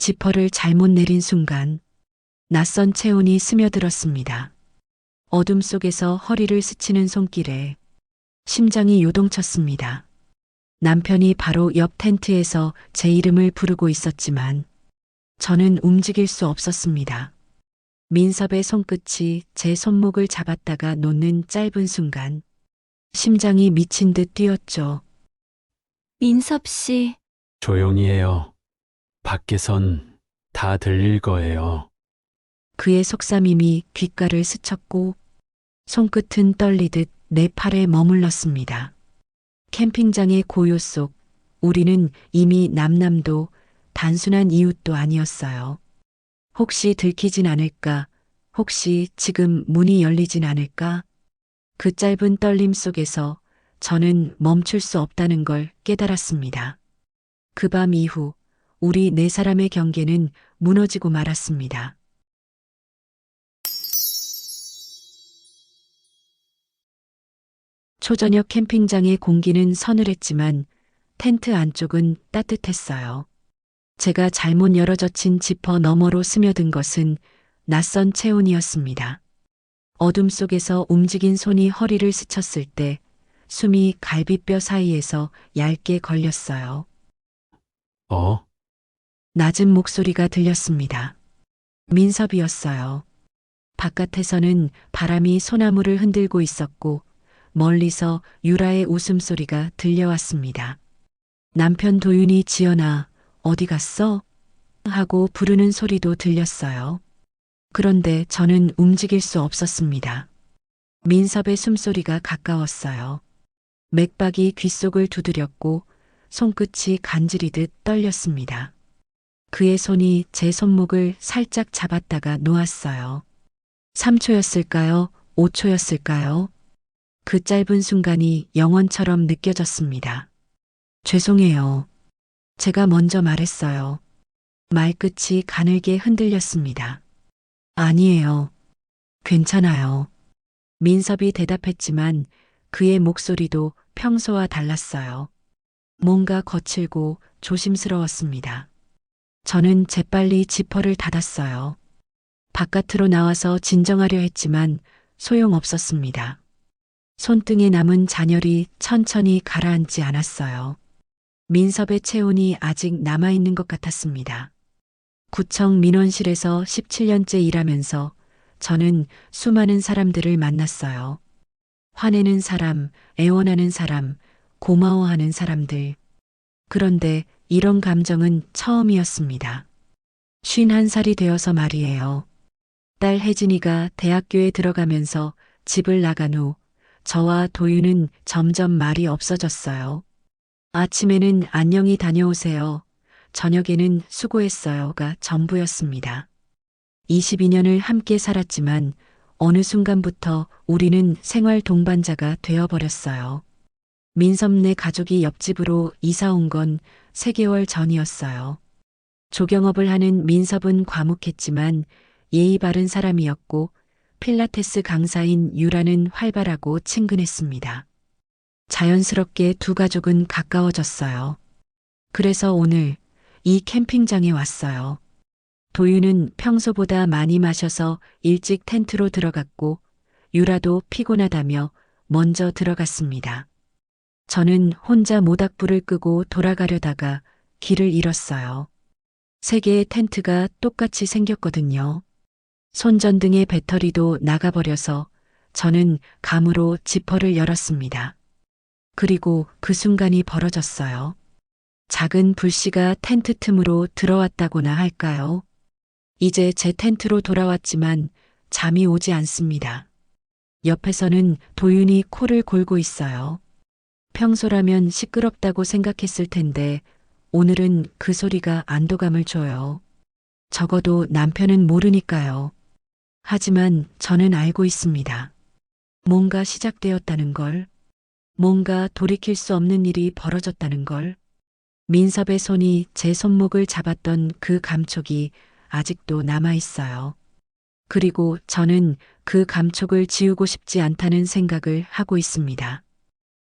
지퍼를 잘못 내린 순간 낯선 체온이 스며들었습니다. 어둠 속에서 허리를 스치는 손길에 심장이 요동쳤습니다. 남편이 바로 옆 텐트에서 제 이름을 부르고 있었지만 저는 움직일 수 없었습니다. 민섭의 손끝이 제 손목을 잡았다가 놓는 짧은 순간 심장이 미친 듯 뛰었죠. 민섭 씨, 조용히 해요. 밖에선 다 들릴 거예요. 그의 속삭임이 귓가를 스쳤고 손끝은 떨리듯 내 팔에 머물렀습니다. 캠핑장의 고요 속 우리는 이미 남남도 단순한 이웃도 아니었어요. 혹시 들키진 않을까? 혹시 지금 문이 열리진 않을까? 그 짧은 떨림 속에서 저는 멈출 수 없다는 걸 깨달았습니다. 그 밤 이후 우리 네 사람의 경계는 무너지고 말았습니다. 초저녁 캠핑장의 공기는 서늘했지만 텐트 안쪽은 따뜻했어요. 제가 잘못 열어젖힌 지퍼 너머로 스며든 것은 낯선 체온이었습니다. 어둠 속에서 움직인 손이 허리를 스쳤을 때 숨이 갈비뼈 사이에서 얇게 걸렸어요. 어? 낮은 목소리가 들렸습니다. 민섭이었어요. 바깥에서는 바람이 소나무를 흔들고 있었고 멀리서 유라의 웃음소리가 들려왔습니다. 남편 도윤이 지연아, 어디 갔어? 하고 부르는 소리도 들렸어요. 그런데 저는 움직일 수 없었습니다. 민섭의 숨소리가 가까웠어요. 맥박이 귓속을 두드렸고 손끝이 간지리듯 떨렸습니다. 그의 손이 제 손목을 살짝 잡았다가 놓았어요. 3초였을까요? 5초였을까요? 그 짧은 순간이 영원처럼 느껴졌습니다. 죄송해요. 제가 먼저 말했어요. 말끝이 가늘게 흔들렸습니다. 아니에요. 괜찮아요. 민섭이 대답했지만 그의 목소리도 평소와 달랐어요. 뭔가 거칠고 조심스러웠습니다. 저는 재빨리 지퍼를 닫았어요. 바깥으로 나와서 진정하려 했지만 소용없었습니다. 손등에 남은 잔열이 천천히 가라앉지 않았어요. 민섭의 체온이 아직 남아있는 것 같았습니다. 구청 민원실에서 17년째 일하면서 저는 수많은 사람들을 만났어요. 화내는 사람, 애원하는 사람, 고마워하는 사람들. 그런데 이런 감정은 처음이었습니다. 51살이 되어서 말이에요. 딸 혜진이가 대학교에 들어가면서 집을 나간 후 저와 도윤은 점점 말이 없어졌어요. 아침에는 안녕히 다녀오세요. 저녁에는 수고했어요가 전부였습니다. 22년을 함께 살았지만 어느 순간부터 우리는 생활 동반자가 되어버렸어요. 민섭네 가족이 옆집으로 이사 온 건 3개월 전이었어요. 조경업을 하는 민섭은 과묵했지만 예의 바른 사람이었고 필라테스 강사인 유라는 활발하고 친근했습니다. 자연스럽게 두 가족은 가까워졌어요. 그래서 오늘 이 캠핑장에 왔어요. 도윤은 평소보다 많이 마셔서 일찍 텐트로 들어갔고 유라도 피곤하다며 먼저 들어갔습니다. 저는 혼자 모닥불을 끄고 돌아가려다가 길을 잃었어요. 3개의 텐트가 똑같이 생겼거든요. 손전등의 배터리도 나가버려서 저는 감으로 지퍼를 열었습니다. 그리고 그 순간이 벌어졌어요. 작은 불씨가 텐트 틈으로 들어왔다고나 할까요? 이제 제 텐트로 돌아왔지만 잠이 오지 않습니다. 옆에서는 도윤이 코를 골고 있어요. 평소라면 시끄럽다고 생각했을 텐데 오늘은 그 소리가 안도감을 줘요. 적어도 남편은 모르니까요. 하지만 저는 알고 있습니다. 뭔가 시작되었다는 걸, 뭔가 돌이킬 수 없는 일이 벌어졌다는 걸, 민섭의 손이 제 손목을 잡았던 그 감촉이 아직도 남아있어요. 그리고 저는 그 감촉을 지우고 싶지 않다는 생각을 하고 있습니다.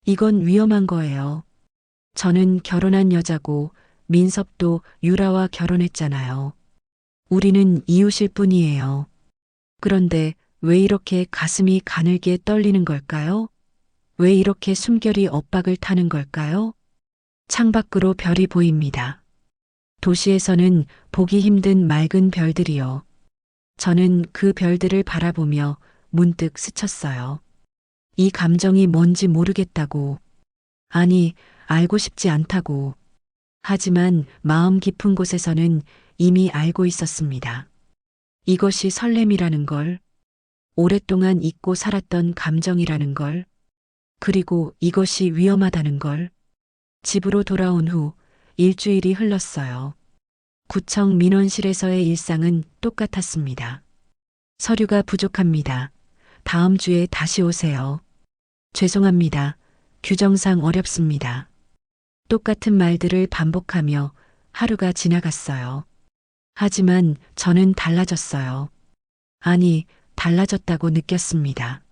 이건 위험한 거예요. 저는 결혼한 여자고 민섭도 유라와 결혼했잖아요. 우리는 이웃일 뿐이에요. 그런데 왜 이렇게 가슴이 가늘게 떨리는 걸까요? 왜 이렇게 숨결이 엇박을 타는 걸까요? 창밖으로 별이 보입니다. 도시에서는 보기 힘든 맑은 별들이요. 저는 그 별들을 바라보며 문득 스쳤어요. 이 감정이 뭔지 모르겠다고. 아니, 알고 싶지 않다고. 하지만 마음 깊은 곳에서는 이미 알고 있었습니다. 이것이 설렘이라는 걸, 오랫동안 잊고 살았던 감정이라는 걸, 그리고 이것이 위험하다는 걸. 집으로 돌아온 후 일주일이 흘렀어요. 구청 민원실에서의 일상은 똑같았습니다. 서류가 부족합니다. 다음 주에 다시 오세요. 죄송합니다. 규정상 어렵습니다. 똑같은 말들을 반복하며 하루가 지나갔어요. 하지만 저는 달라졌어요. 아니, 달라졌다고 느꼈습니다.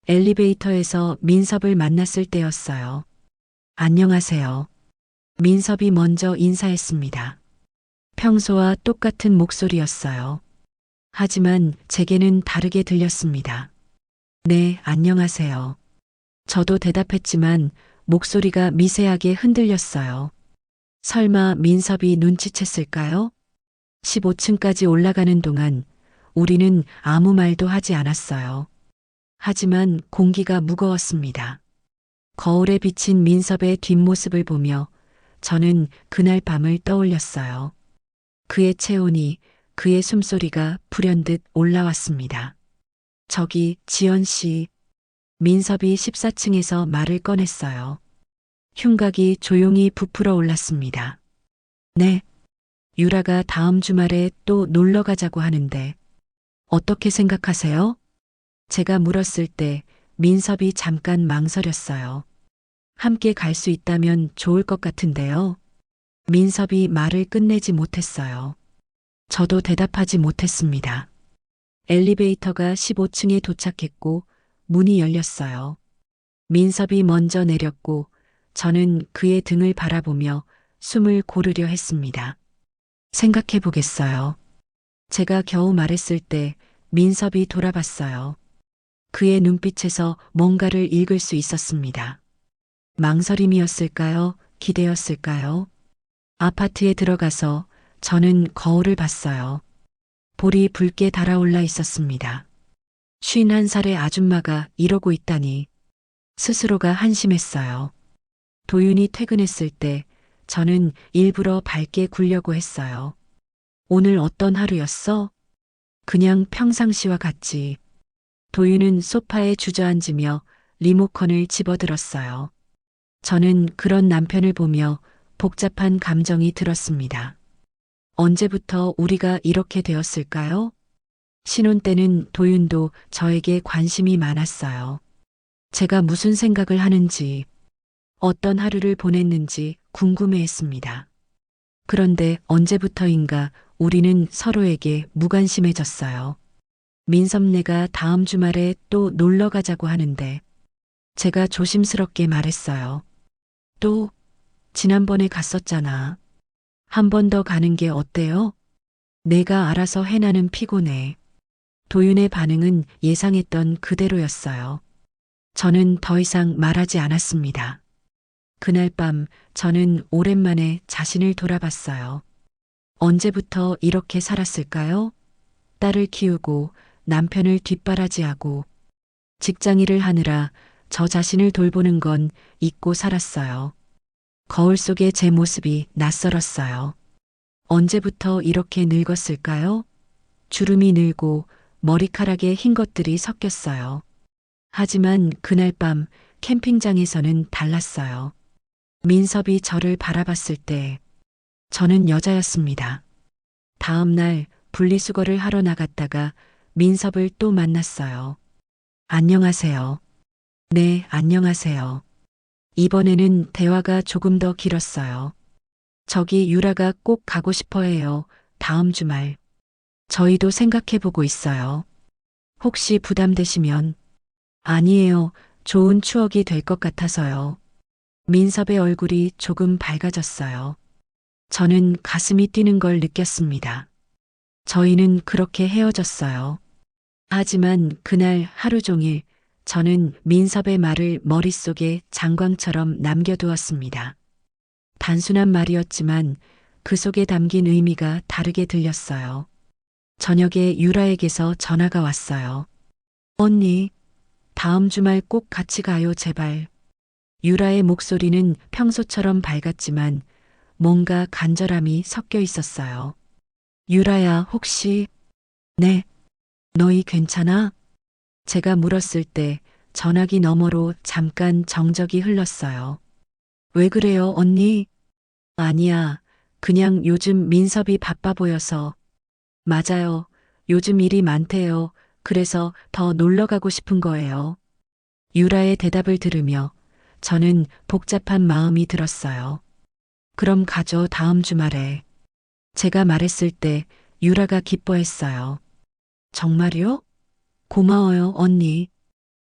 엘리베이터에서 민섭을 만났을 때였어요. 안녕하세요. 민섭이 먼저 인사했습니다. 평소와 똑같은 목소리였어요. 하지만 제게는 다르게 들렸습니다. 네, 안녕하세요. 저도 대답했지만 목소리가 미세하게 흔들렸어요. 설마 민섭이 눈치챘을까요? 15층까지 올라가는 동안 우리는 아무 말도 하지 않았어요. 하지만 공기가 무거웠습니다. 거울에 비친 민섭의 뒷모습을 보며 저는 그날 밤을 떠올렸어요. 그의 체온이, 그의 숨소리가 불현듯 올라왔습니다. 저기 지연 씨. 민섭이 14층에서 말을 꺼냈어요. 흉곽이 조용히 부풀어 올랐습니다. 네. 유라가 다음 주말에 또 놀러 가자고 하는데 어떻게 생각하세요? 제가 물었을 때 민섭이 잠깐 망설였어요. 함께 갈 수 있다면 좋을 것 같은데요. 민섭이 말을 끝내지 못했어요. 저도 대답하지 못했습니다. 엘리베이터가 15층에 도착했고 문이 열렸어요. 민섭이 먼저 내렸고 저는 그의 등을 바라보며 숨을 고르려 했습니다. 생각해 보겠어요. 제가 겨우 말했을 때 민섭이 돌아봤어요. 그의 눈빛에서 뭔가를 읽을 수 있었습니다. 망설임이었을까요? 기대였을까요? 아파트에 들어가서 저는 거울을 봤어요. 볼이 붉게 달아올라 있었습니다. 51살의 아줌마가 이러고 있다니 스스로가 한심했어요. 도윤이 퇴근했을 때 저는 일부러 밝게 굴려고 했어요. 오늘 어떤 하루였어? 그냥 평상시와 같지. 도윤은 소파에 주저앉으며 리모컨을 집어들었어요. 저는 그런 남편을 보며 복잡한 감정이 들었습니다. 언제부터 우리가 이렇게 되었을까요? 신혼 때는 도윤도 저에게 관심이 많았어요. 제가 무슨 생각을 하는지, 어떤 하루를 보냈는지 궁금해했습니다. 그런데 언제부터인가 우리는 서로에게 무관심해졌어요. 민섭네가 다음 주말에 또 놀러 가자고 하는데 제가 조심스럽게 말했어요. 또 지난번에 갔었잖아. 한 번 더 가는 게 어때요? 내가 알아서 해 나는 피곤해. 도윤의 반응은 예상했던 그대로였어요. 저는 더 이상 말하지 않았습니다. 그날 밤 저는 오랜만에 자신을 돌아봤어요. 언제부터 이렇게 살았을까요? 딸을 키우고 남편을 뒷바라지하고 직장일을 하느라 저 자신을 돌보는 건 잊고 살았어요. 거울 속의 제 모습이 낯설었어요. 언제부터 이렇게 늙었을까요? 주름이 늘고 머리카락에 흰 것들이 섞였어요. 하지만 그날 밤 캠핑장에서는 달랐어요. 민섭이 저를 바라봤을 때 저는 여자였습니다. 다음 날 분리수거를 하러 나갔다가 민섭을 또 만났어요. 안녕하세요. 네, 안녕하세요. 이번에는 대화가 조금 더 길었어요. 저기 유라가 꼭 가고 싶어 해요. 다음 주말. 저희도 생각해보고 있어요. 혹시 부담되시면. 아니에요. 좋은 추억이 될 것 같아서요. 민섭의 얼굴이 조금 밝아졌어요. 저는 가슴이 뛰는 걸 느꼈습니다. 저희는 그렇게 헤어졌어요. 하지만 그날 하루 종일 저는 민섭의 말을 머릿속에 장광처럼 남겨두었습니다. 단순한 말이었지만 그 속에 담긴 의미가 다르게 들렸어요. 저녁에 유라에게서 전화가 왔어요. 언니, 다음 주말 꼭 같이 가요, 제발. 유라의 목소리는 평소처럼 밝았지만 뭔가 간절함이 섞여 있었어요. 유라야, 혹시, 네, 너희 괜찮아? 제가 물었을 때 전화기 너머로 잠깐 정적이 흘렀어요. 왜 그래요, 언니? 아니야, 그냥 요즘 민섭이 바빠 보여서. 맞아요. 요즘 일이 많대요. 그래서 더 놀러 가고 싶은 거예요. 유라의 대답을 들으며 저는 복잡한 마음이 들었어요. 그럼 가죠, 다음 주말에. 제가 말했을 때 유라가 기뻐했어요. 정말요? 고마워요, 언니.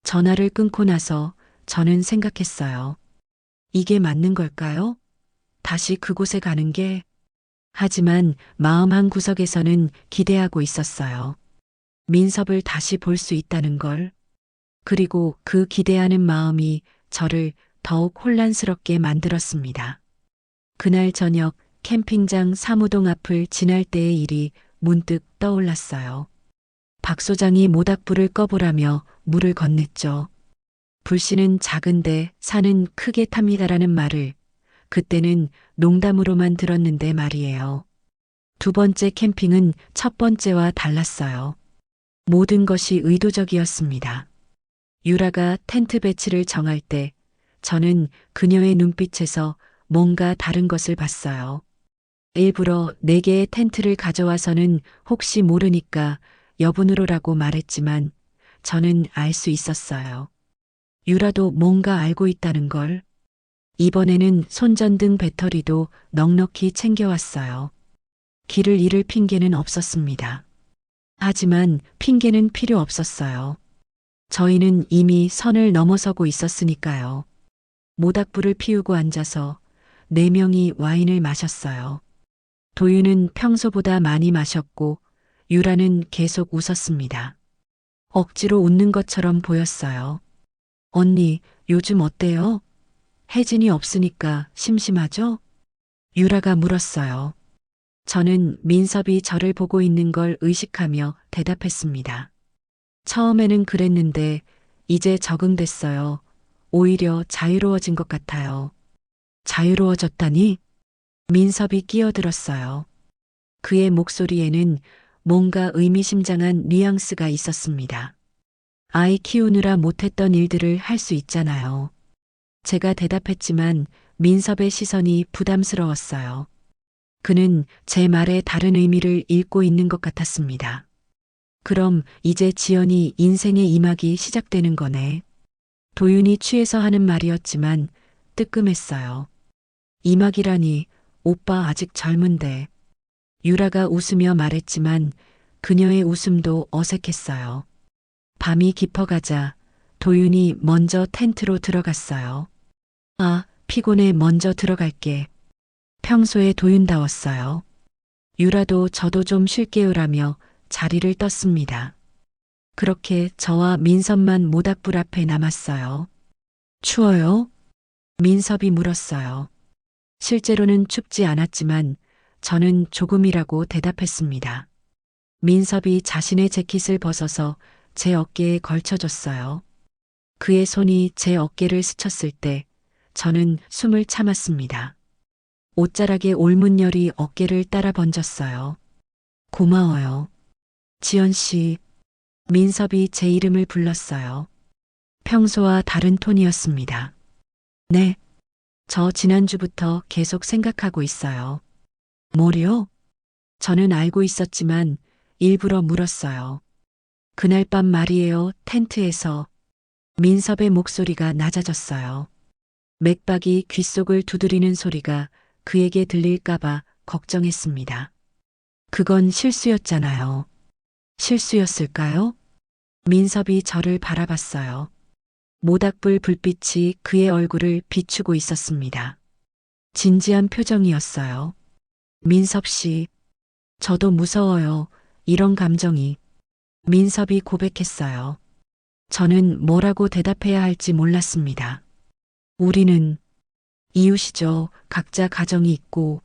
전화를 끊고 나서 저는 생각했어요. 이게 맞는 걸까요? 다시 그곳에 가는 게. 하지만 마음 한 구석에서는 기대하고 있었어요. 민섭을 다시 볼 수 있다는 걸. 그리고 그 기대하는 마음이 저를 더욱 혼란스럽게 만들었습니다. 그날 저녁 캠핑장 사무동 앞을 지날 때의 일이 문득 떠올랐어요. 박 소장이 모닥불을 꺼보라며 물을 건넸죠. 불씨는 작은데 산은 크게 탑니다라는 말을 그때는 농담으로만 들었는데 말이에요. 두 번째 캠핑은 첫 번째와 달랐어요. 모든 것이 의도적이었습니다. 유라가 텐트 배치를 정할 때 저는 그녀의 눈빛에서 뭔가 다른 것을 봤어요. 일부러 4개의 텐트를 가져와서는 혹시 모르니까 여분으로라고 말했지만 저는 알 수 있었어요. 유라도 뭔가 알고 있다는 걸. 이번에는 손전등 배터리도 넉넉히 챙겨왔어요. 길을 잃을 핑계는 없었습니다. 하지만 핑계는 필요 없었어요. 저희는 이미 선을 넘어서고 있었으니까요. 모닥불을 피우고 앉아서 4명이 와인을 마셨어요. 도윤은 평소보다 많이 마셨고 유라는 계속 웃었습니다. 억지로 웃는 것처럼 보였어요. 언니, 요즘 어때요? 혜진이 없으니까 심심하죠? 유라가 물었어요. 저는 민섭이 저를 보고 있는 걸 의식하며 대답했습니다. 처음에는 그랬는데 이제 적응됐어요. 오히려 자유로워진 것 같아요. 자유로워졌다니? 민섭이 끼어들었어요. 그의 목소리에는 뭔가 의미심장한 뉘앙스가 있었습니다. 아이 키우느라 못했던 일들을 할 수 있잖아요. 제가 대답했지만 민섭의 시선이 부담스러웠어요. 그는 제 말에 다른 의미를 읽고 있는 것 같았습니다. 그럼 이제 지연이 인생의 이막이 시작되는 거네. 도윤이 취해서 하는 말이었지만 뜨끔했어요. 이막이라니, 오빠 아직 젊은데. 유라가 웃으며 말했지만 그녀의 웃음도 어색했어요. 밤이 깊어가자 도윤이 먼저 텐트로 들어갔어요. 아, 피곤해, 먼저 들어갈게. 평소에 도윤다웠어요. 유라도 저도 좀 쉴게요라며 자리를 떴습니다. 그렇게 저와 민섭만 모닥불 앞에 남았어요. 추워요? 민섭이 물었어요. 실제로는 춥지 않았지만 저는 조금이라고 대답했습니다. 민섭이 자신의 재킷을 벗어서 제 어깨에 걸쳐줬어요. 그의 손이 제 어깨를 스쳤을 때 저는 숨을 참았습니다. 옷자락의 올문열이 어깨를 따라 번졌어요. 고마워요. 지연 씨. 민섭이 제 이름을 불렀어요. 평소와 다른 톤이었습니다. 네. 저 지난주부터 계속 생각하고 있어요. 뭐요? 저는 알고 있었지만 일부러 물었어요. 그날 밤 말이에요, 텐트에서. 민섭의 목소리가 낮아졌어요. 맥박이 귓속을 두드리는 소리가 그에게 들릴까봐 걱정했습니다. 그건 실수였잖아요. 실수였을까요? 민섭이 저를 바라봤어요. 모닥불 불빛이 그의 얼굴을 비추고 있었습니다. 진지한 표정이었어요. 민섭 씨, 저도 무서워요. 이런 감정이. 민섭이 고백했어요. 저는 뭐라고 대답해야 할지 몰랐습니다. 우리는 이웃이죠. 각자 가정이 있고.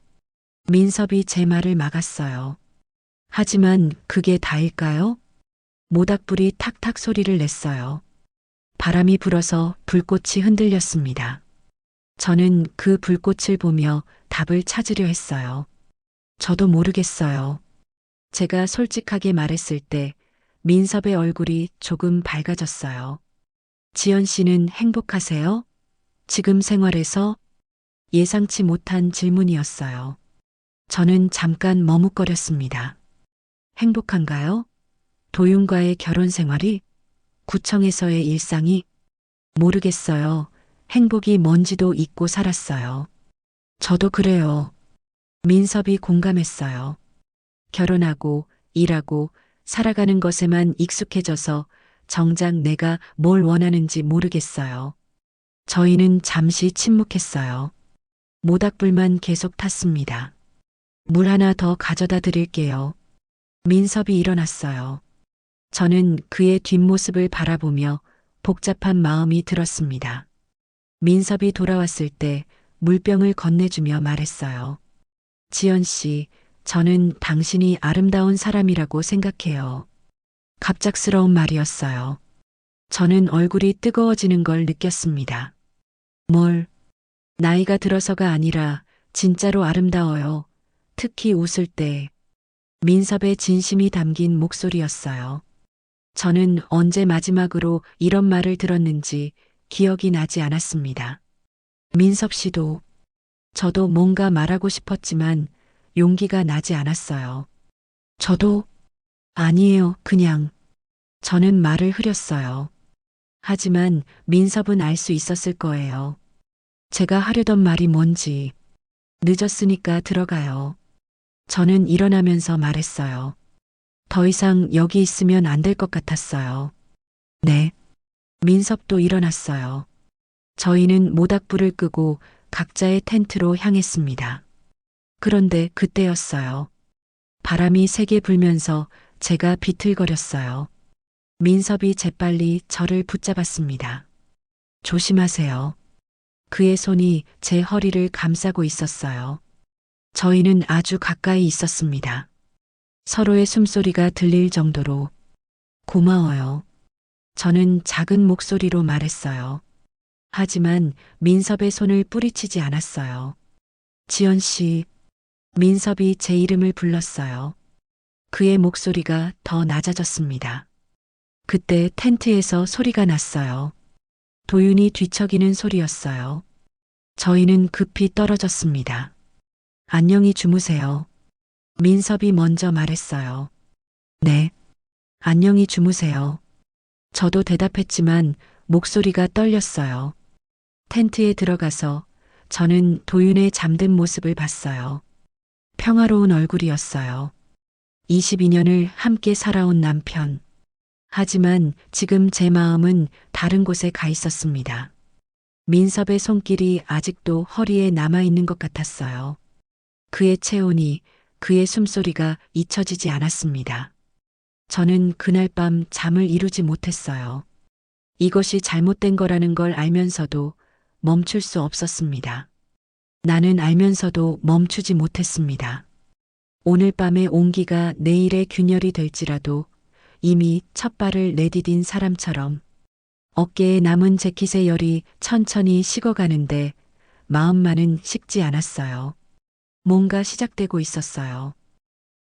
민섭이 제 말을 막았어요. 하지만 그게 다일까요? 모닥불이 탁탁 소리를 냈어요. 바람이 불어서 불꽃이 흔들렸습니다. 저는 그 불꽃을 보며 답을 찾으려 했어요. 저도 모르겠어요. 제가 솔직하게 말했을 때 민섭의 얼굴이 조금 밝아졌어요. 지연 씨는 행복하세요? 지금 생활에서? 예상치 못한 질문이었어요. 저는 잠깐 머뭇거렸습니다. 행복한가요? 도윤과의 결혼 생활이? 구청에서의 일상이? 모르겠어요. 행복이 뭔지도 잊고 살았어요. 저도 그래요. 민섭이 공감했어요. 결혼하고 일하고 살아가는 것에만 익숙해져서 정작 내가 뭘 원하는지 모르겠어요. 저희는 잠시 침묵했어요. 모닥불만 계속 탔습니다. 물 하나 더 가져다 드릴게요. 민섭이 일어났어요. 저는 그의 뒷모습을 바라보며 복잡한 마음이 들었습니다. 민섭이 돌아왔을 때 물병을 건네주며 말했어요. 지연 씨, 저는 당신이 아름다운 사람이라고 생각해요. 갑작스러운 말이었어요. 저는 얼굴이 뜨거워지는 걸 느꼈습니다. 뭘? 나이가 들어서가 아니라 진짜로 아름다워요. 특히 웃을 때. 민섭의 진심이 담긴 목소리였어요. 저는 언제 마지막으로 이런 말을 들었는지 기억이 나지 않았습니다. 민섭 씨도, 저도 뭔가 말하고 싶었지만 용기가 나지 않았어요. 저도, 아니에요, 그냥. 저는 말을 흐렸어요. 하지만 민섭은 알 수 있었을 거예요. 제가 하려던 말이 뭔지. 늦었으니까 들어가요. 저는 일어나면서 말했어요. 더 이상 여기 있으면 안 될 것 같았어요. 네. 민섭도 일어났어요. 저희는 모닥불을 끄고 각자의 텐트로 향했습니다. 그런데 그때였어요. 바람이 세게 불면서 제가 비틀거렸어요. 민섭이 재빨리 저를 붙잡았습니다. 조심하세요. 그의 손이 제 허리를 감싸고 있었어요. 저희는 아주 가까이 있었습니다. 서로의 숨소리가 들릴 정도로. 고마워요. 저는 작은 목소리로 말했어요. 하지만 민섭의 손을 뿌리치지 않았어요. 지연 씨, 민섭이 제 이름을 불렀어요. 그의 목소리가 더 낮아졌습니다. 그때 텐트에서 소리가 났어요. 도윤이 뒤척이는 소리였어요. 저희는 급히 떨어졌습니다. 안녕히 주무세요. 민섭이 먼저 말했어요. 네. 안녕히 주무세요. 저도 대답했지만 목소리가 떨렸어요. 텐트에 들어가서 저는 도윤의 잠든 모습을 봤어요. 평화로운 얼굴이었어요. 22년을 함께 살아온 남편. 하지만 지금 제 마음은 다른 곳에 가 있었습니다. 민섭의 손길이 아직도 허리에 남아있는 것 같았어요. 그의 체온이, 그의 숨소리가 잊혀지지 않았습니다. 저는 그날 밤 잠을 이루지 못했어요. 이것이 잘못된 거라는 걸 알면서도 멈출 수 없었습니다. 나는 알면서도 멈추지 못했습니다. 오늘 밤의 온기가 내일의 균열이 될지라도 이미 첫 발을 내디딘 사람처럼 어깨에 남은 재킷의 열이 천천히 식어가는데 마음만은 식지 않았어요. 뭔가 시작되고 있었어요.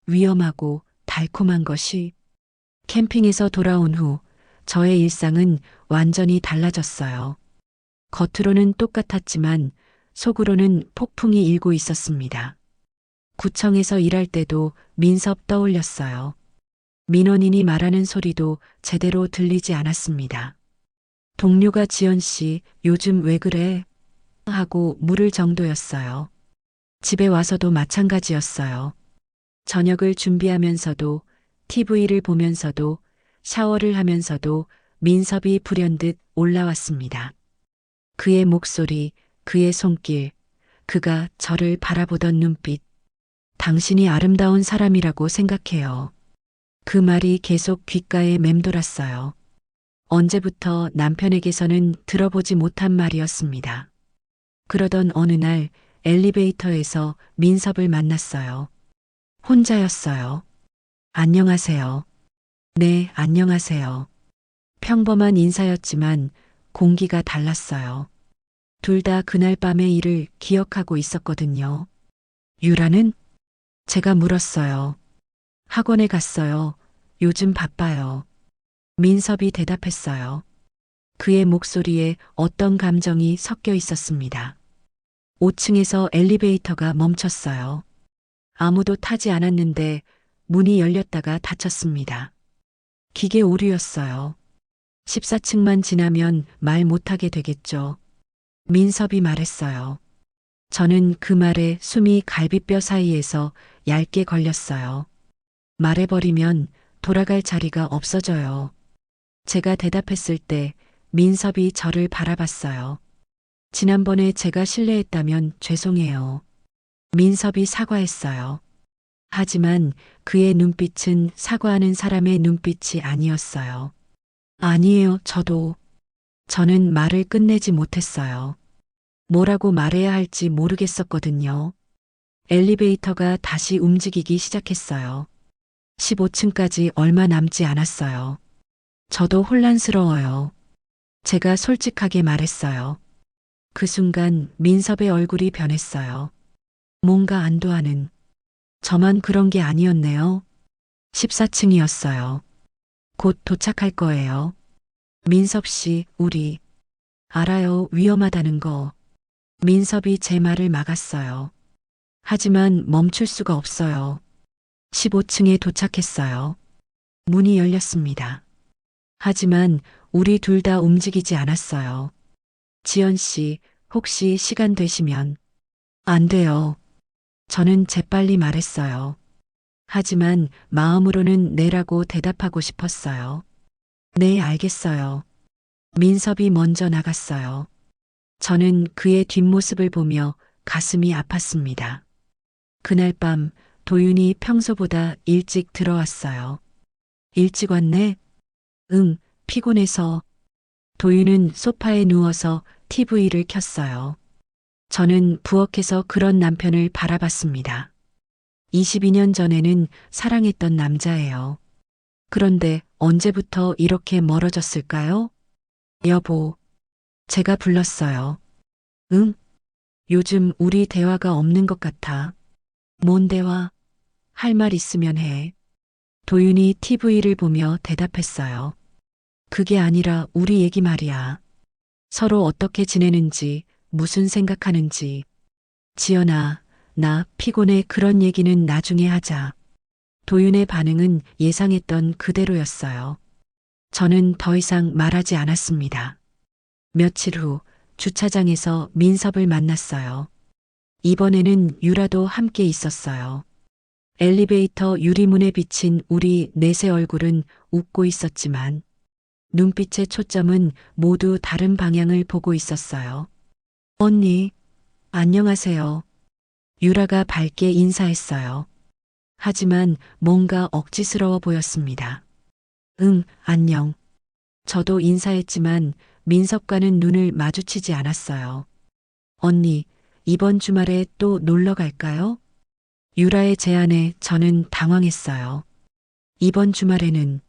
위험하고 달콤한 것이. 캠핑에서 돌아온 후 저의 일상은 완전히 달라졌어요. 겉으로는 똑같았지만 속으로는 폭풍이 일고 있었습니다. 구청에서 일할 때도 민섭 떠올렸어요. 민원인이 말하는 소리도 제대로 들리지 않았습니다. 동료가 지연 씨, 요즘 왜 그래? 하고 물을 정도였어요. 집에 와서도 마찬가지였어요. 저녁을 준비하면서도, TV를 보면서도, 샤워를 하면서도 민섭이 불현듯 올라왔습니다. 그의 목소리, 그의 손길, 그가 저를 바라보던 눈빛, 당신이 아름다운 사람이라고 생각해요. 그 말이 계속 귓가에 맴돌았어요. 언제부터 남편에게서는 들어보지 못한 말이었습니다. 그러던 어느 날 엘리베이터에서 민섭을 만났어요. 혼자였어요. 안녕하세요. 네, 안녕하세요. 평범한 인사였지만 공기가 달랐어요. 둘 다 그날 밤의 일을 기억하고 있었거든요. 유라는? 제가 물었어요. 학원에 갔어요. 요즘 바빠요. 민섭이 대답했어요. 그의 목소리에 어떤 감정이 섞여 있었습니다. 5층에서 엘리베이터가 멈췄어요. 아무도 타지 않았는데 문이 열렸다가 닫혔습니다. 기계 오류였어요. 14층만 지나면 말 못하게 되겠죠. 민섭이 말했어요. 저는 그 말에 숨이 갈비뼈 사이에서 얇게 걸렸어요. 말해버리면 돌아갈 자리가 없어져요. 제가 대답했을 때 민섭이 저를 바라봤어요. 지난번에 제가 실례했다면 죄송해요. 민섭이 사과했어요. 하지만 그의 눈빛은 사과하는 사람의 눈빛이 아니었어요. 아니에요, 저는 말을 끝내지 못했어요. 뭐라고 말해야 할지 모르겠었거든요. 엘리베이터가 다시 움직이기 시작했어요. 15층까지 얼마 남지 않았어요. 저도 혼란스러워요. 제가 솔직하게 말했어요. 그 순간 민섭의 얼굴이 변했어요. 뭔가 안도하는. 저만 그런 게 아니었네요. 14층이었어요. 곧 도착할 거예요. 민섭 씨, 우리. 알아요, 위험하다는 거. 민섭이 제 말을 막았어요. 하지만 멈출 수가 없어요. 15층에 도착했어요. 문이 열렸습니다. 하지만 우리 둘 다 움직이지 않았어요. 지연 씨, 혹시 시간 되시면. 안 돼요. 저는 재빨리 말했어요. 하지만 마음으로는 네라고 대답하고 싶었어요. 네, 알겠어요. 민섭이 먼저 나갔어요. 저는 그의 뒷모습을 보며 가슴이 아팠습니다. 그날 밤 도윤이 평소보다 일찍 들어왔어요. 일찍 왔네? 응, 피곤해서. 도윤은 소파에 누워서 TV를 켰어요. 저는 부엌에서 그런 남편을 바라봤습니다. 22년 전에는 사랑했던 남자예요. 그런데 언제부터 이렇게 멀어졌을까요? 여보, 제가 불렀어요. 응? 요즘 우리 대화가 없는 것 같아. 뭔 대화? 할 말 있으면 해. 도윤이 TV를 보며 대답했어요. 그게 아니라 우리 얘기 말이야. 서로 어떻게 지내는지, 무슨 생각하는지. 지연아, 나 피곤해. 그런 얘기는 나중에 하자. 도윤의 반응은 예상했던 그대로였어요. 저는 더 이상 말하지 않았습니다. 며칠 후 주차장에서 민섭을 만났어요. 이번에는 유라도 함께 있었어요. 엘리베이터 유리문에 비친 우리 넷의 얼굴은 웃고 있었지만 눈빛의 초점은 모두 다른 방향을 보고 있었어요. 언니, 안녕하세요. 유라가 밝게 인사했어요. 하지만 뭔가 억지스러워 보였습니다. 응, 안녕. 저도 인사했지만 민섭과는 눈을 마주치지 않았어요. 언니, 이번 주말에 또 놀러 갈까요? 유라의 제안에 저는 당황했어요. 이번 주말에는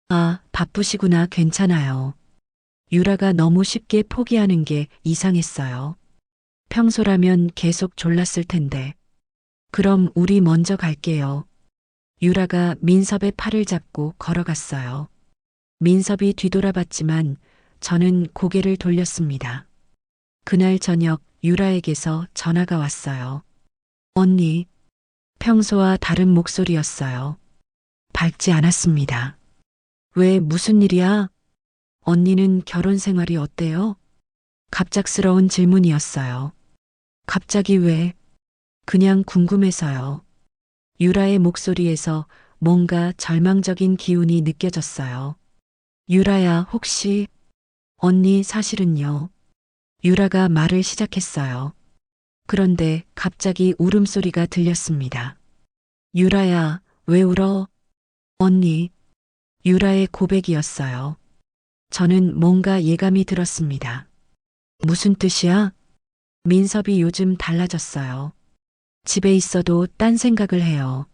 아, 바쁘시구나. 괜찮아요. 유라가 너무 쉽게 포기하는 게 이상했어요. 평소라면 계속 졸랐을 텐데. 그럼 우리 먼저 갈게요. 유라가 민섭의 팔을 잡고 걸어갔어요. 민섭이 뒤돌아봤지만 저는 고개를 돌렸습니다. 그날 저녁 유라에게서 전화가 왔어요. 언니, 평소와 다른 목소리였어요. 밝지 않았습니다. 왜 무슨 일이야? 언니는 결혼 생활이 어때요? 갑작스러운 질문이었어요. 갑자기 왜? 그냥 궁금해서요. 유라의 목소리에서 뭔가 절망적인 기운이 느껴졌어요. 유라야, 혹시 언니 사실은요. 유라가 말을 시작했어요. 그런데 갑자기 울음소리가 들렸습니다. 유라야, 왜 울어? 언니. 유라의 고백이었어요. 저는 뭔가 예감이 들었습니다. 무슨 뜻이야? 민섭이 요즘 달라졌어요. 집에 있어도 딴 생각을 해요.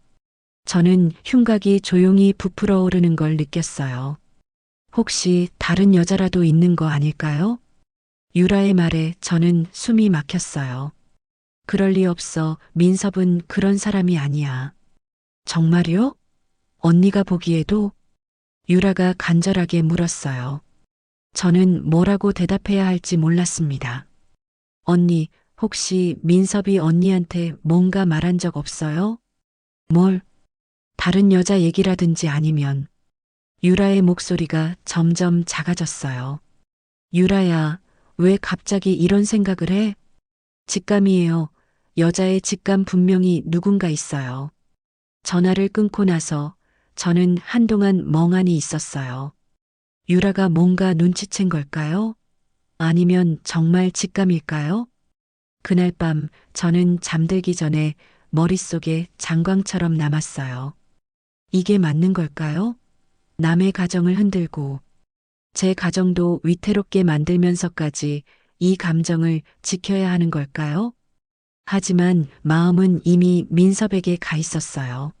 저는 흉곽이 조용히 부풀어 오르는 걸 느꼈어요. 혹시 다른 여자라도 있는 거 아닐까요? 유라의 말에 저는 숨이 막혔어요. 그럴 리 없어. 민섭은 그런 사람이 아니야. 정말요? 언니가 보기에도? 유라가 간절하게 물었어요. 저는 뭐라고 대답해야 할지 몰랐습니다. 언니, 혹시 민섭이 언니한테 뭔가 말한 적 없어요? 뭘? 다른 여자 얘기라든지 아니면. 유라의 목소리가 점점 작아졌어요. 유라야, 왜 갑자기 이런 생각을 해? 직감이에요. 여자의 직감 분명히 누군가 있어요. 전화를 끊고 나서 저는 한동안 멍하니 있었어요. 유라가 뭔가 눈치챈 걸까요? 아니면 정말 직감일까요? 그날 밤 저는 잠들기 전에 머릿속에 장광처럼 남았어요. 이게 맞는 걸까요? 남의 가정을 흔들고 제 가정도 위태롭게 만들면서까지 이 감정을 지켜야 하는 걸까요? 하지만 마음은 이미 민섭에게 가 있었어요.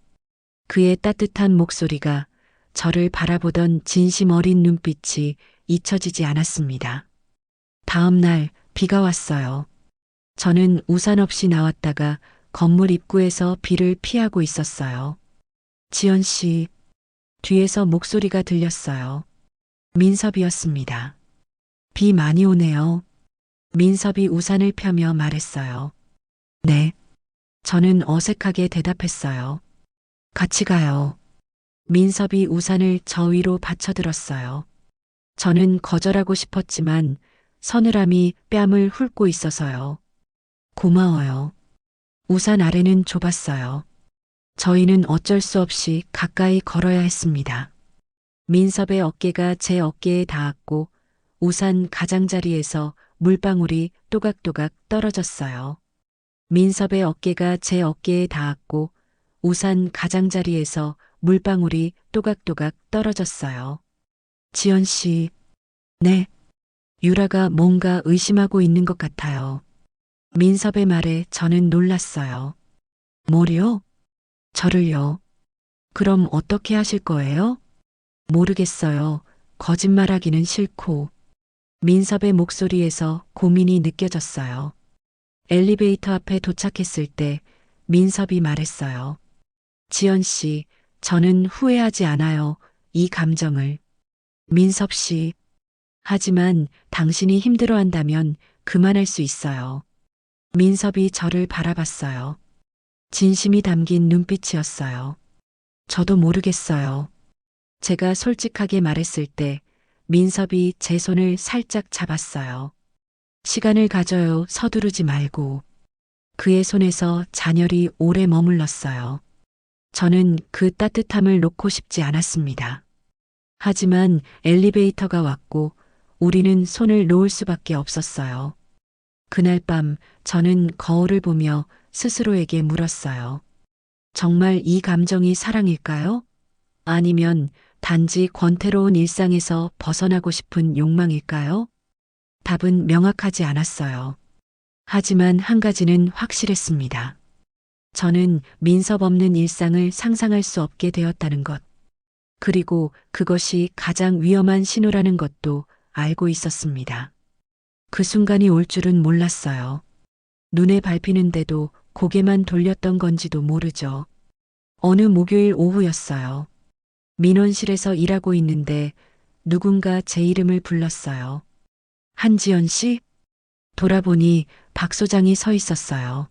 그의 따뜻한 목소리가 저를 바라보던 진심 어린 눈빛이 잊혀지지 않았습니다. 다음 날 비가 왔어요. 저는 우산 없이 나왔다가 건물 입구에서 비를 피하고 있었어요. 지연 씨, 뒤에서 목소리가 들렸어요. 민섭이었습니다. 비 많이 오네요. 민섭이 우산을 펴며 말했어요. 네. 저는 어색하게 대답했어요. 같이 가요. 민섭이 우산을 저 위로 받쳐들었어요. 저는 거절하고 싶었지만 서늘함이 뺨을 훑고 있어서요. 고마워요. 우산 아래는 좁았어요. 저희는 어쩔 수 없이 가까이 걸어야 했습니다. 민섭의 어깨가 제 어깨에 닿았고 우산 가장자리에서 물방울이 또각또각 떨어졌어요. 민섭의 어깨가 제 어깨에 닿았고 우산 가장자리에서 물방울이 또각또각 떨어졌어요. 지연 씨, 네. 유라가 뭔가 의심하고 있는 것 같아요. 민섭의 말에 저는 놀랐어요. 뭐요? 저를요? 그럼 어떻게 하실 거예요? 모르겠어요. 거짓말하기는 싫고. 민섭의 목소리에서 고민이 느껴졌어요. 엘리베이터 앞에 도착했을 때 민섭이 말했어요. 지연 씨, 저는 후회하지 않아요. 이 감정을. 민섭 씨. 하지만 당신이 힘들어한다면 그만할 수 있어요. 민섭이 저를 바라봤어요. 진심이 담긴 눈빛이었어요. 저도 모르겠어요. 제가 솔직하게 말했을 때 민섭이 제 손을 살짝 잡았어요. 시간을 가져요. 서두르지 말고. 그의 손에서 잔열이 오래 머물렀어요. 저는 그 따뜻함을 놓고 싶지 않았습니다. 하지만 엘리베이터가 왔고 우리는 손을 놓을 수밖에 없었어요. 그날 밤 저는 거울을 보며 스스로에게 물었어요. 정말 이 감정이 사랑일까요? 아니면 단지 권태로운 일상에서 벗어나고 싶은 욕망일까요? 답은 명확하지 않았어요. 하지만 한 가지는 확실했습니다. 저는 민섭 없는 일상을 상상할 수 없게 되었다는 것. 그리고 그것이 가장 위험한 신호라는 것도 알고 있었습니다. 그 순간이 올 줄은 몰랐어요. 눈에 밟히는데도 고개만 돌렸던 건지도 모르죠. 어느 목요일 오후였어요. 민원실에서 일하고 있는데 누군가 제 이름을 불렀어요. 한지연 씨? 돌아보니 박 소장이 서 있었어요.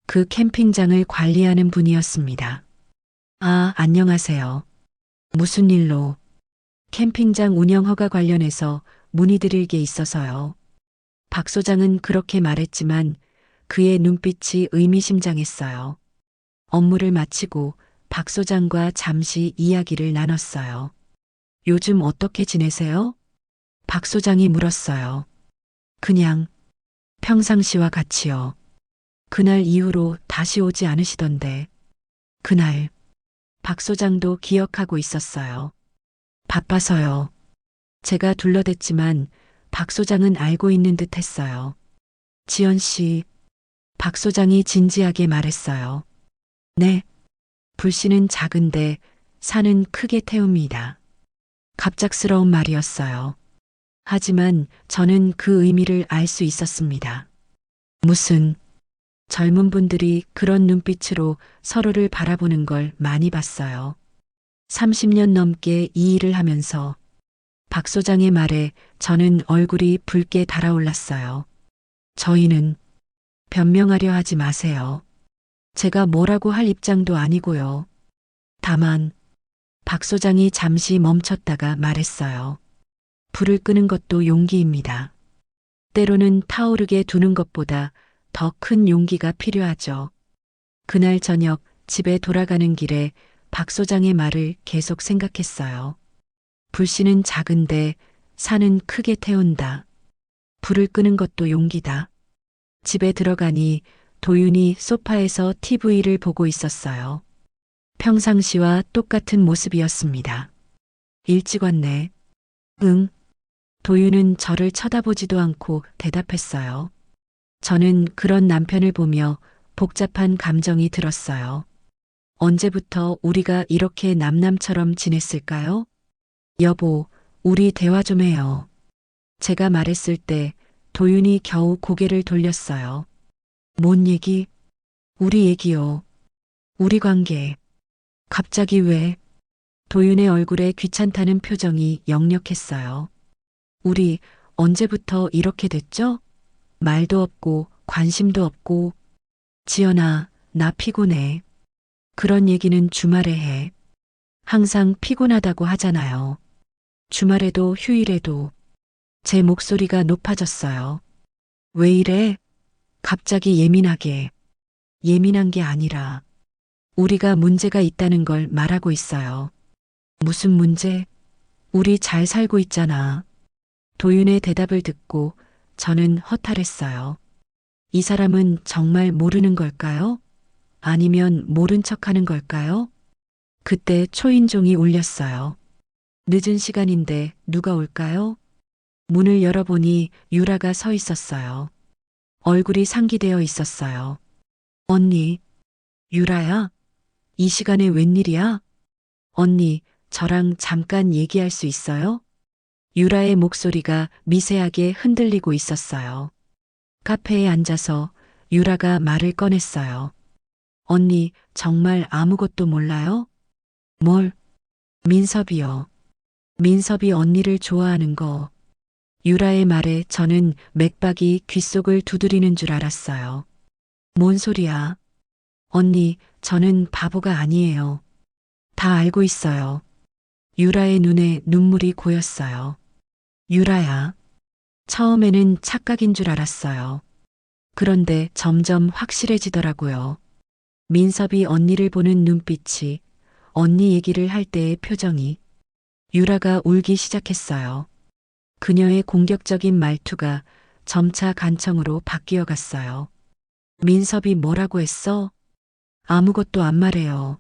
그 캠핑장을 관리하는 분이었습니다. 아, 안녕하세요. 무슨 일로? 캠핑장 운영 허가 관련해서 문의드릴 게 있어서요. 박 소장은 그렇게 말했지만 그의 눈빛이 의미심장했어요. 업무를 마치고 박 소장과 잠시 이야기를 나눴어요. 요즘 어떻게 지내세요? 박 소장이 물었어요. 그냥 평상시와 같이요. 그날 이후로 다시 오지 않으시던데. 그날 박 소장도 기억하고 있었어요. 바빠서요. 제가 둘러댔지만 박 소장은 알고 있는 듯 했어요. 지연 씨, 박 소장이 진지하게 말했어요. 네, 불씨는 작은데 산은 크게 태웁니다. 갑작스러운 말이었어요. 하지만 저는 그 의미를 알 수 있었습니다. 무슨 젊은 분들이 그런 눈빛으로 서로를 바라보는 걸 많이 봤어요. 30년 넘게 이 일을 하면서 박 소장의 말에 저는 얼굴이 붉게 달아올랐어요. 저희는 변명하려 하지 마세요. 제가 뭐라고 할 입장도 아니고요. 다만 박 소장이 잠시 멈췄다가 말했어요. 불을 끄는 것도 용기입니다. 때로는 타오르게 두는 것보다 더 큰 용기가 필요하죠. 그날 저녁 집에 돌아가는 길에 박 소장의 말을 계속 생각했어요. 불씨는 작은데 산은 크게 태운다. 불을 끄는 것도 용기다. 집에 들어가니 도윤이 소파에서 TV를 보고 있었어요. 평상시와 똑같은 모습이었습니다. 일찍 왔네. 응. 도윤은 저를 쳐다보지도 않고 대답했어요. 저는 그런 남편을 보며 복잡한 감정이 들었어요. 언제부터 우리가 이렇게 남남처럼 지냈을까요? 여보, 우리 대화 좀 해요. 제가 말했을 때 도윤이 겨우 고개를 돌렸어요. 뭔 얘기? 우리 얘기요. 우리 관계. 갑자기 왜? 도윤의 얼굴에 귀찮다는 표정이 역력했어요. 우리 언제부터 이렇게 됐죠? 말도 없고 관심도 없고. 지연아, 나 피곤해. 그런 얘기는 주말에 해. 항상 피곤하다고 하잖아요. 주말에도 휴일에도. 제 목소리가 높아졌어요. 왜 이래? 갑자기 예민하게. 예민한 게 아니라 우리가 문제가 있다는 걸 말하고 있어요. 무슨 문제? 우리 잘 살고 있잖아. 도윤의 대답을 듣고 저는 허탈했어요. 이 사람은 정말 모르는 걸까요? 아니면 모른 척 하는 걸까요? 그때 초인종이 울렸어요. 늦은 시간인데 누가 올까요? 문을 열어보니 유라가 서 있었어요. 얼굴이 상기되어 있었어요. 언니, 유라야? 이 시간에 웬일이야? 언니, 저랑 잠깐 얘기할 수 있어요? 유라의 목소리가 미세하게 흔들리고 있었어요. 카페에 앉아서 유라가 말을 꺼냈어요. 언니, 정말 아무것도 몰라요? 뭘? 민섭이요. 민섭이 언니를 좋아하는 거. 유라의 말에 저는 맥박이 귓속을 두드리는 줄 알았어요. 뭔 소리야? 언니, 저는 바보가 아니에요. 다 알고 있어요. 유라의 눈에 눈물이 고였어요. 유라야. 처음에는 착각인 줄 알았어요. 그런데 점점 확실해지더라고요. 민섭이 언니를 보는 눈빛이, 언니 얘기를 할 때의 표정이. 유라가 울기 시작했어요. 그녀의 공격적인 말투가 점차 간청으로 바뀌어 갔어요. 민섭이 뭐라고 했어? 아무것도 안 말해요.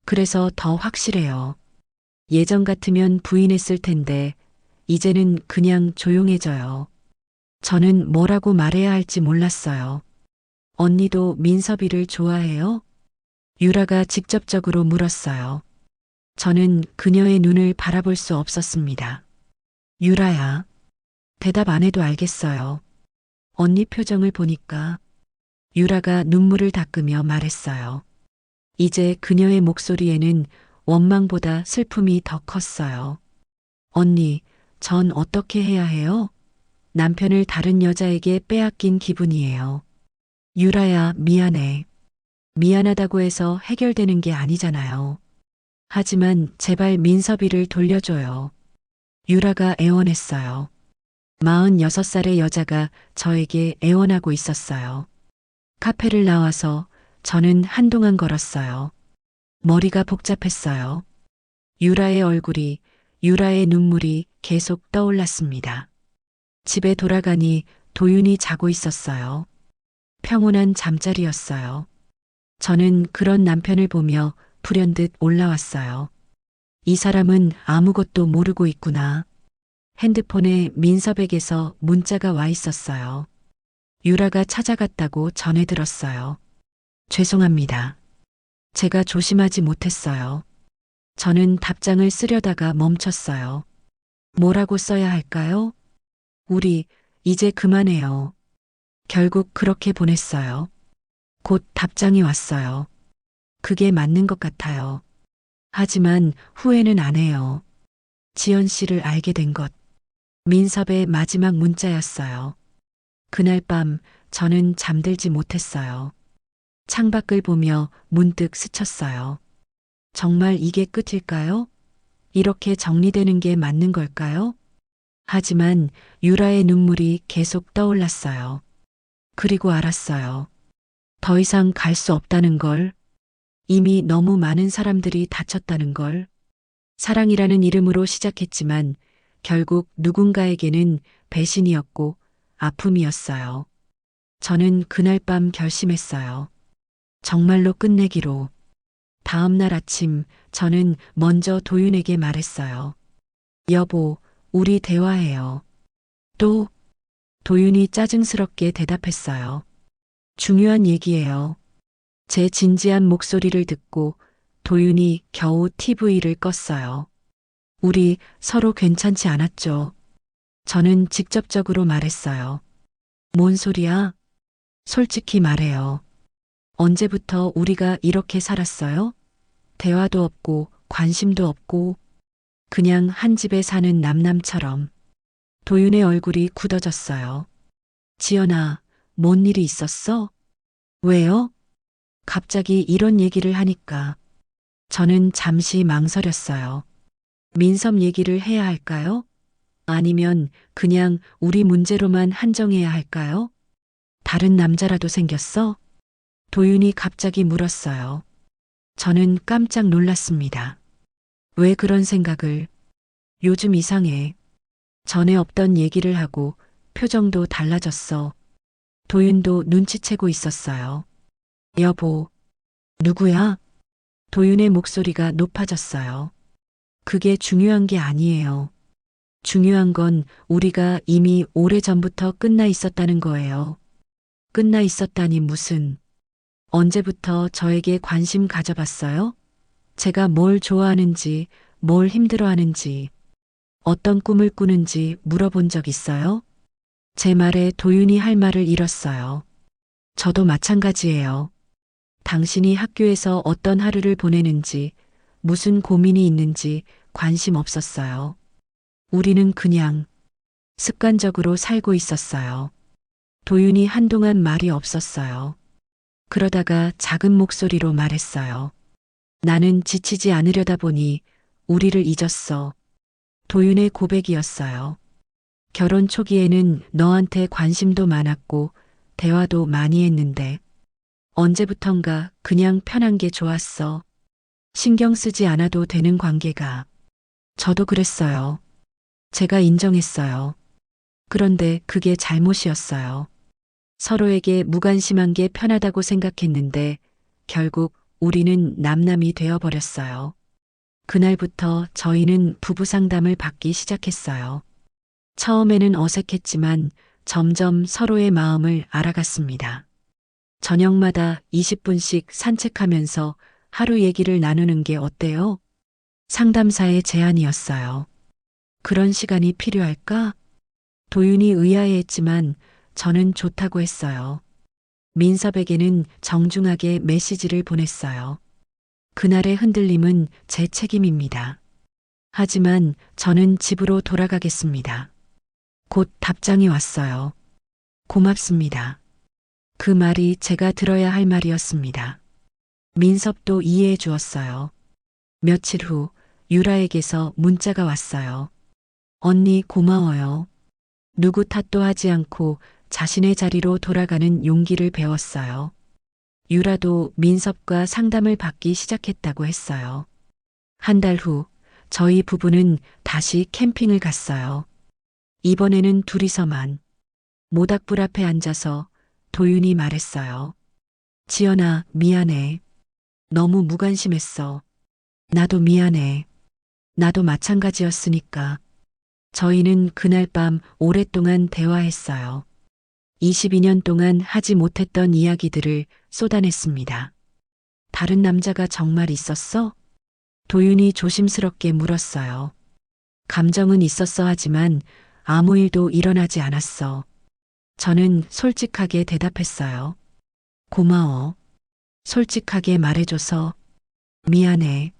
그래서 더 확실해요. 예전 같으면 부인했을 텐데 이제는 그냥 조용해져요. 저는 뭐라고 말해야 할지 몰랐어요. 언니도 민섭이를 좋아해요? 유라가 직접적으로 물었어요. 저는 그녀의 눈을 바라볼 수 없었습니다. 유라야. 대답 안 해도 알겠어요. 언니 표정을 보니까. 유라가 눈물을 닦으며 말했어요. 이제 그녀의 목소리에는 원망보다 슬픔이 더 컸어요. 언니, 전 어떻게 해야 해요? 남편을 다른 여자에게 빼앗긴 기분이에요. 유라야, 미안해. 미안하다고 해서 해결되는 게 아니잖아요. 하지만 제발 민섭이를 돌려줘요. 유라가 애원했어요. 46살의 여자가 저에게 애원하고 있었어요. 카페를 나와서 저는 한동안 걸었어요. 머리가 복잡했어요. 유라의 얼굴이, 유라의 눈물이 계속 떠올랐습니다. 집에 돌아가니 도윤이 자고 있었어요. 평온한 잠자리였어요. 저는 그런 남편을 보며 불현듯 올라왔어요. 이 사람은 아무것도 모르고 있구나. 핸드폰에 민섭에게서 문자가 와 있었어요. 유라가 찾아갔다고 전해 들었어요. 죄송합니다. 제가 조심하지 못했어요. 저는 답장을 쓰려다가 멈췄어요. 뭐라고 써야 할까요? 우리 이제 그만해요. 결국 그렇게 보냈어요. 곧 답장이 왔어요. 그게 맞는 것 같아요. 하지만 후회는 안 해요. 지연 씨를 알게 된 것. 민섭의 마지막 문자였어요. 그날 밤 저는 잠들지 못했어요. 창밖을 보며 문득 스쳤어요. 정말 이게 끝일까요? 이렇게 정리되는 게 맞는 걸까요? 하지만 유라의 눈물이 계속 떠올랐어요. 그리고 알았어요. 더 이상 갈 수 없다는 걸. 이미 너무 많은 사람들이 다쳤다는 걸. 사랑이라는 이름으로 시작했지만 결국 누군가에게는 배신이었고 아픔이었어요. 저는 그날 밤 결심했어요. 정말로 끝내기로. 다음 날 아침 저는 먼저 도윤에게 말했어요. 여보, 우리 대화해요. 또 도윤이 짜증스럽게 대답했어요. 중요한 얘기예요. 제 진지한 목소리를 듣고 도윤이 겨우 TV를 껐어요. 우리 서로 괜찮지 않았죠. 저는 직접적으로 말했어요. 뭔 소리야? 솔직히 말해요. 언제부터 우리가 이렇게 살았어요? 대화도 없고 관심도 없고 그냥 한 집에 사는 남남처럼. 도윤의 얼굴이 굳어졌어요. 지연아, 뭔 일이 있었어? 왜요? 갑자기 이런 얘기를 하니까 저는 잠시 망설였어요. 민섭 얘기를 해야 할까요? 아니면 그냥 우리 문제로만 한정해야 할까요? 다른 남자라도 생겼어? 도윤이 갑자기 물었어요. 저는 깜짝 놀랐습니다. 왜 그런 생각을? 요즘 이상해. 전에 없던 얘기를 하고 표정도 달라졌어. 도윤도 눈치채고 있었어요. 여보, 누구야? 도윤의 목소리가 높아졌어요. 그게 중요한 게 아니에요. 중요한 건 우리가 이미 오래전부터 끝나 있었다는 거예요. 끝나 있었다니 무슨. 언제부터 저에게 관심 가져봤어요? 제가 뭘 좋아하는지, 뭘 힘들어하는지, 어떤 꿈을 꾸는지 물어본 적 있어요? 제 말에 도윤이 할 말을 잃었어요. 저도 마찬가지예요. 당신이 학교에서 어떤 하루를 보내는지, 무슨 고민이 있는지 관심 없었어요. 우리는 그냥 습관적으로 살고 있었어요. 도윤이 한동안 말이 없었어요. 그러다가 작은 목소리로 말했어요. 나는 지치지 않으려다 보니 우리를 잊었어. 도윤의 고백이었어요. 결혼 초기에는 너한테 관심도 많았고 대화도 많이 했는데 언제부턴가 그냥 편한 게 좋았어. 신경 쓰지 않아도 되는 관계가. 저도 그랬어요. 제가 인정했어요. 그런데 그게 잘못이었어요. 서로에게 무관심한 게 편하다고 생각했는데 결국 우리는 남남이 되어버렸어요. 그날부터 저희는 부부 상담을 받기 시작했어요. 처음에는 어색했지만 점점 서로의 마음을 알아갔습니다. 저녁마다 20분씩 산책하면서 하루 얘기를 나누는 게 어때요? 상담사의 제안이었어요. 그런 시간이 필요할까? 도윤이 의아해했지만 저는 좋다고 했어요. 민섭에게는 정중하게 메시지를 보냈어요. 그날의 흔들림은 제 책임입니다. 하지만 저는 집으로 돌아가겠습니다. 곧 답장이 왔어요. 고맙습니다. 그 말이 제가 들어야 할 말이었습니다. 민섭도 이해해 주었어요. 며칠 후 유라에게서 문자가 왔어요. 언니 고마워요. 누구 탓도 하지 않고 자신의 자리로 돌아가는 용기를 배웠어요. 유라도 민섭과 상담을 받기 시작했다고 했어요. 한 달 후 저희 부부는 다시 캠핑을 갔어요. 이번에는 둘이서만. 모닥불 앞에 앉아서 도윤이 말했어요. 지연아, 미안해. 너무 무관심했어. 나도 미안해. 나도 마찬가지였으니까. 저희는 그날 밤 오랫동안 대화했어요. 22년 동안 하지 못했던 이야기들을 쏟아냈습니다. 다른 남자가 정말 있었어? 도윤이 조심스럽게 물었어요. 감정은 있었어 하지만 아무 일도 일어나지 않았어. 저는 솔직하게 대답했어요. 고마워. 솔직하게 말해줘서 미안해.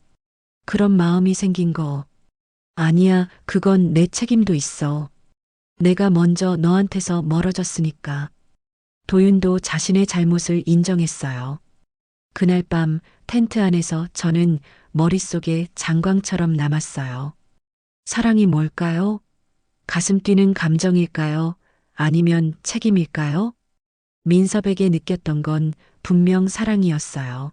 그런 마음이 생긴 거. 아니야, 그건 내 책임도 있어. 내가 먼저 너한테서 멀어졌으니까. 도윤도 자신의 잘못을 인정했어요. 그날 밤 텐트 안에서 저는 머릿속에 장광처럼 남았어요. 사랑이 뭘까요? 가슴 뛰는 감정일까요? 아니면 책임일까요? 민섭에게 느꼈던 건 분명 사랑이었어요.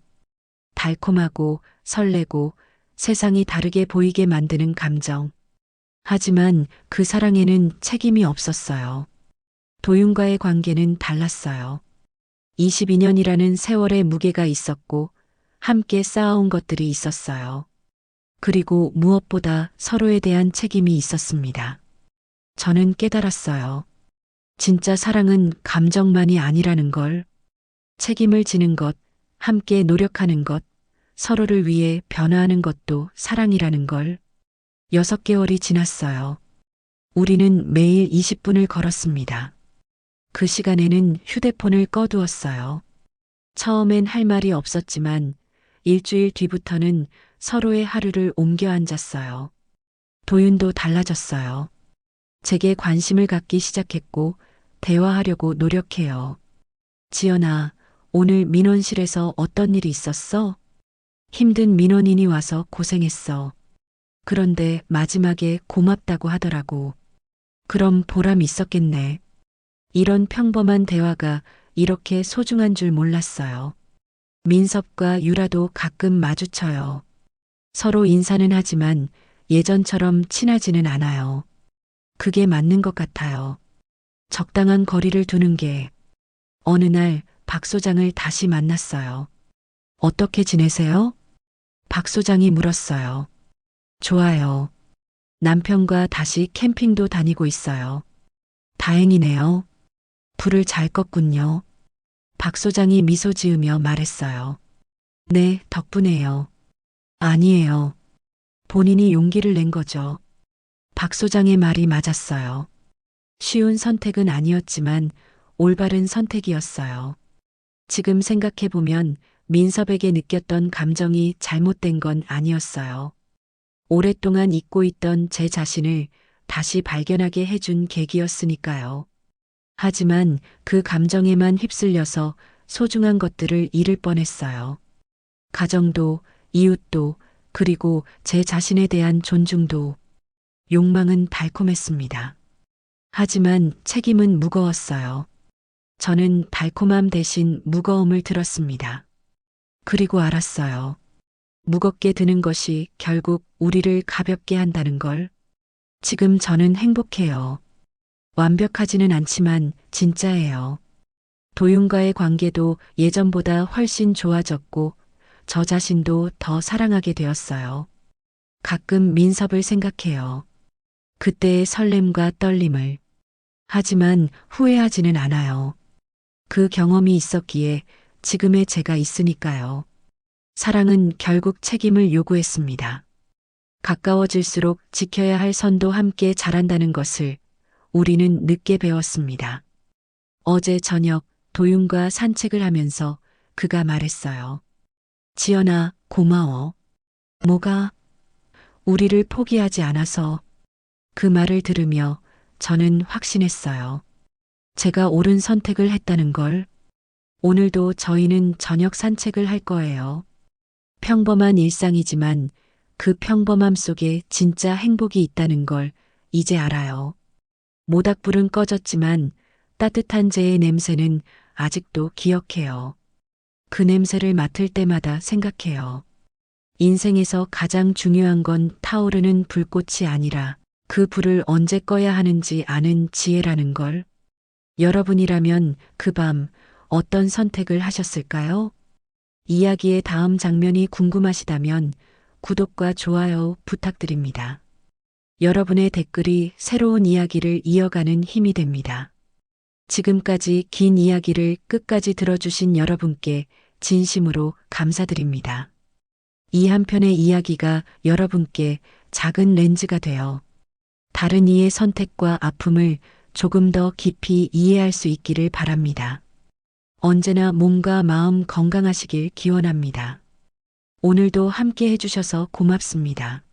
달콤하고 설레고 세상이 다르게 보이게 만드는 감정. 하지만 그 사랑에는 책임이 없었어요. 도윤과의 관계는 달랐어요. 22년이라는 세월의 무게가 있었고 함께 쌓아온 것들이 있었어요. 그리고 무엇보다 서로에 대한 책임이 있었습니다. 저는 깨달았어요. 진짜 사랑은 감정만이 아니라는 걸. 책임을 지는 것, 함께 노력하는 것, 서로를 위해 변화하는 것도 사랑이라는 걸. 6개월이 지났어요. 우리는 매일 20분을 걸었습니다. 그 시간에는 휴대폰을 꺼두었어요. 처음엔 할 말이 없었지만 일주일 뒤부터는 서로의 하루를 옮겨 앉았어요. 도윤도 달라졌어요. 제게 관심을 갖기 시작했고 대화하려고 노력해요. 지연아, 오늘 민원실에서 어떤 일이 있었어? 힘든 민원인이 와서 고생했어. 그런데 마지막에 고맙다고 하더라고. 그럼 보람 있었겠네. 이런 평범한 대화가 이렇게 소중한 줄 몰랐어요. 민섭과 유라도 가끔 마주쳐요. 서로 인사는 하지만 예전처럼 친하지는 않아요. 그게 맞는 것 같아요. 적당한 거리를 두는 게. 어느 날 박 소장을 다시 만났어요. 어떻게 지내세요? 박 소장이 물었어요. 좋아요. 남편과 다시 캠핑도 다니고 있어요. 다행이네요. 불을 잘 껐군요. 박 소장이 미소 지으며 말했어요. 네, 덕분에요. 아니에요. 본인이 용기를 낸 거죠. 박 소장의 말이 맞았어요. 쉬운 선택은 아니었지만 올바른 선택이었어요. 지금 생각해보면 민섭에게 느꼈던 감정이 잘못된 건 아니었어요. 오랫동안 잊고 있던 제 자신을 다시 발견하게 해준 계기였으니까요. 하지만 그 감정에만 휩쓸려서 소중한 것들을 잃을 뻔했어요. 가정도, 이웃도, 그리고 제 자신에 대한 존중도. 욕망은 달콤했습니다. 하지만 책임은 무거웠어요. 저는 달콤함 대신 무거움을 들었습니다. 그리고 알았어요. 무겁게 드는 것이 결국 우리를 가볍게 한다는 걸. 지금 저는 행복해요. 완벽하지는 않지만 진짜예요. 도윤과의 관계도 예전보다 훨씬 좋아졌고 저 자신도 더 사랑하게 되었어요. 가끔 민섭을 생각해요. 그때의 설렘과 떨림을. 하지만 후회하지는 않아요. 그 경험이 있었기에 지금의 제가 있으니까요. 사랑은 결국 책임을 요구했습니다. 가까워질수록 지켜야 할 선도 함께 자란다는 것을 우리는 늦게 배웠습니다. 어제 저녁 도윤과 산책을 하면서 그가 말했어요. 지연아, 고마워. 뭐가? 우리를 포기하지 않아서. 그 말을 들으며 저는 확신했어요. 제가 옳은 선택을 했다는 걸. 오늘도 저희는 저녁 산책을 할 거예요. 평범한 일상이지만 그 평범함 속에 진짜 행복이 있다는 걸 이제 알아요. 모닥불은 꺼졌지만 따뜻한 재의 냄새는 아직도 기억해요. 그 냄새를 맡을 때마다 생각해요. 인생에서 가장 중요한 건 타오르는 불꽃이 아니라 그 불을 언제 꺼야 하는지 아는 지혜라는 걸. 여러분이라면 그 밤 어떤 선택을 하셨을까요? 이야기의 다음 장면이 궁금하시다면 구독과 좋아요 부탁드립니다. 여러분의 댓글이 새로운 이야기를 이어가는 힘이 됩니다. 지금까지 긴 이야기를 끝까지 들어주신 여러분께 진심으로 감사드립니다. 이 한 편의 이야기가 여러분께 작은 렌즈가 되어 다른 이의 선택과 아픔을 조금 더 깊이 이해할 수 있기를 바랍니다. 언제나 몸과 마음 건강하시길 기원합니다. 오늘도 함께 해주셔서 고맙습니다.